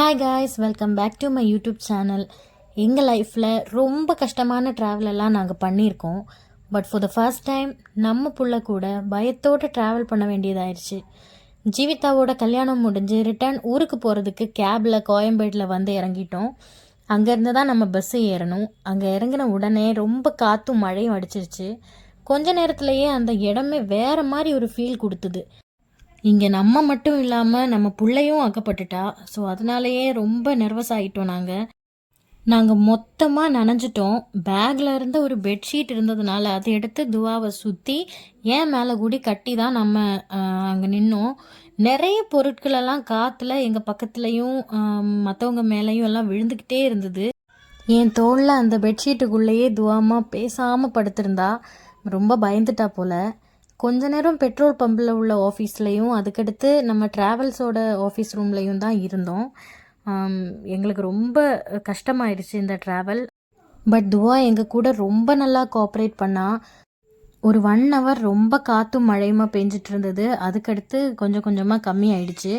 Hi guys, welcome back to my YouTube channel. எங்கள் லைஃப்பில் ரொம்ப கஷ்டமான ட்ராவலெல்லாம் நாங்கள் பண்ணியிருக்கோம். But for the first time நம்ம புள்ள கூட பயத்தோடு ட்ராவல் பண்ண வேண்டியதாயிடுச்சு. ஜீவிதாவோட கல்யாணம் முடிஞ்சு ரிட்டர்ன் ஊருக்கு போகிறதுக்கு கேபில் கோயம்பேட்டில் வந்து இறங்கிட்டோம். அங்கேருந்து தான் நம்ம பஸ்ஸு ஏறணும். அங்கே இறங்கின உடனே ரொம்ப காற்றும் மழையும் அடிச்சிருச்சு. கொஞ்ச நேரத்துலையே அந்த இடமே வேறு மாதிரி ஒரு ஃபீல் கொடுத்துது. இங்கே நம்ம மட்டும் இல்லாமல் நம்ம பிள்ளையும் அகப்பட்டுட்டா. ஸோ அதனாலேயே ரொம்ப நர்வஸ் ஆகிட்டோம். நாங்கள் மொத்தமாக நனைஞ்சிட்டோம். பேக்கில் இருந்த ஒரு பெட்ஷீட் இருந்ததுனால அதை எடுத்து துவாவை சுற்றி ஏன் மேலே கூடி கட்டி தான் நம்ம அங்கே நின்னோம். நிறைய பொருட்களெல்லாம் காற்றுல எங்கள் பக்கத்துலேயும் மற்றவங்க மேலேயும் எல்லாம் விழுந்துக்கிட்டே இருந்தது. என் தோளில் அந்த பெட்ஷீட்டுக்குள்ளேயே துவாமா பேசாமல் படுத்திருந்தா. ரொம்ப பயந்துட்டா போல். கொஞ்ச நேரம் பெட்ரோல் பம்பில் உள்ள ஆஃபீஸ்லேயும் அதுக்கடுத்து நம்ம ட்ராவல்ஸோட ஆஃபீஸ் ரூம்லேயும் தான் இருந்தோம். எங்களுக்கு ரொம்ப கஷ்டமாயிடுச்சு இந்த ட்ராவல். பட் துவா எங்கள் கூட ரொம்ப நல்லா கோஆப்ரேட் பண்ணா. ஒரு 1 hour ரொம்ப காற்றும் மழையுமா பெஞ்சிட்டு இருந்தது. அதுக்கடுத்து கொஞ்சம் கொஞ்சமாக கம்மி ஆயிடுச்சு.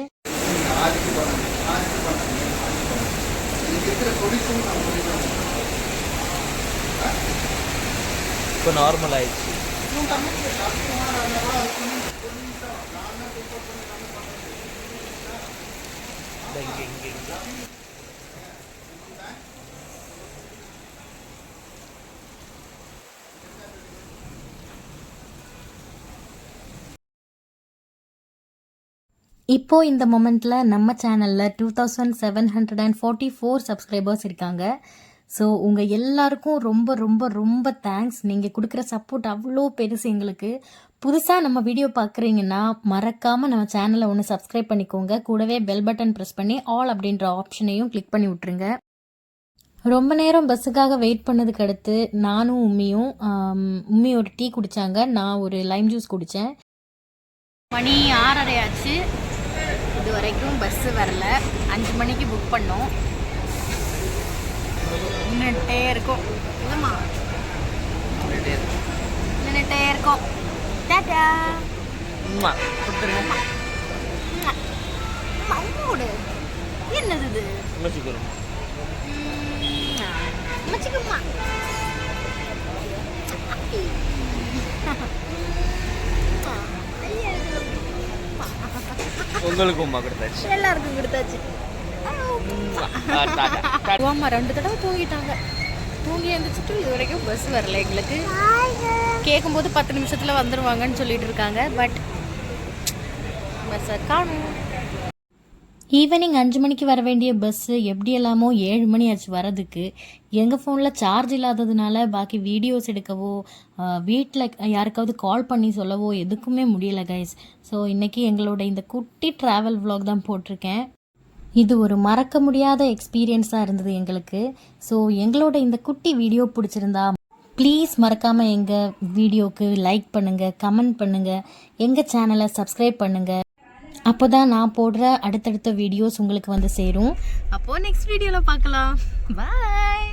இப்போ நார்மல் ஆயிடுச்சு. இப்போது இந்த மொமெண்ட்டில் நம்ம சேனலில் 2744 சப்ஸ்கிரைபர்ஸ் இருக்காங்க. ஸோ உங்கள் எல்லாருக்கும் ரொம்ப ரொம்ப ரொம்ப தேங்க்ஸ். நீங்கள் கொடுக்குற சப்போர்ட் அவ்வளோ பெருசு எங்களுக்கு. புதுசாக நம்ம வீடியோ பார்க்குறீங்கன்னா மறக்காமல் நம்ம சேனலை ஒன்று சப்ஸ்கிரைப் பண்ணிக்கோங்க. கூடவே பெல் பட்டன் ப்ரெஸ் பண்ணி ஆல் அப்படின்ற ஆப்ஷனையும் கிளிக் பண்ணி விட்ருங்க. ரொம்ப நேரம் பஸ்ஸுக்காக வெயிட் பண்ணதுக்கு அடுத்து நானும் உம்மி ஒரு டீ குடித்தாங்க. நான் ஒரு லைம் ஜூஸ் குடித்தேன். மணி 6:30 ஆச்சு. இது வரைக்கும் பஸ்ஸு வரல. 5 மணிக்கு புக் பண்ணோம். நின்றுட்டே இருக்கோம். இல்லைம்மா, நின்றுட்டே இருக்கோம். டாடா அம்மோடு என்னது இது? மச்சிக்குமா உங்களுக்கும் கொடுத்தாச்சு, எல்லாருக்கும் கொடுத்தாச்சு. அம்மா 2 தடவை தூங்கிட்டாங்க. தூங்கி எழுந்திரிச்சிட்டு இது வரைக்கும் பஸ் வரல. எங்களுக்கு கேட்கும்போது 10 நிமிஷத்தில் வந்துடுவாங்கன்னு சொல்லிட்டு இருக்காங்க. பட் பஸ்ஸை காணும். ஈவினிங் 5 மணிக்கு வர வேண்டிய பஸ்ஸு எப்படியெல்லாமோ 7 மணி ஆச்சு வரதுக்கு. எங்கள் ஃபோனில் சார்ஜ் இல்லாததுனால பாக்கி வீடியோஸ் எடுக்கவோ வீட்டில் யாருக்காவது கால் பண்ணி சொல்லவோ எதுக்குமே முடியலை கைஸ். ஸோ இன்றைக்கி எங்களோட இந்த குட்டி ட்ராவல் vlog தான் போட்டிருக்கேன். இது ஒரு மறக்க முடியாத எக்ஸ்பீரியன்ஸாக இருந்தது எங்களுக்கு. ஸோ எங்களோட இந்த குட்டி வீடியோ பிடிச்சிருந்தா ப்ளீஸ் மறக்காமல் எங்கள் வீடியோவுக்கு லைக் பண்ணுங்கள், கமெண்ட் பண்ணுங்கள், எங்கள் சேனலை சப்ஸ்கிரைப் பண்ணுங்கள். அப்போ தான் நான் போடுற அடுத்தடுத்த வீடியோஸ் உங்களுக்கு வந்து சேரும். அப்போது நெக்ஸ்ட் வீடியோவில் பார்க்கலாம். பாய்.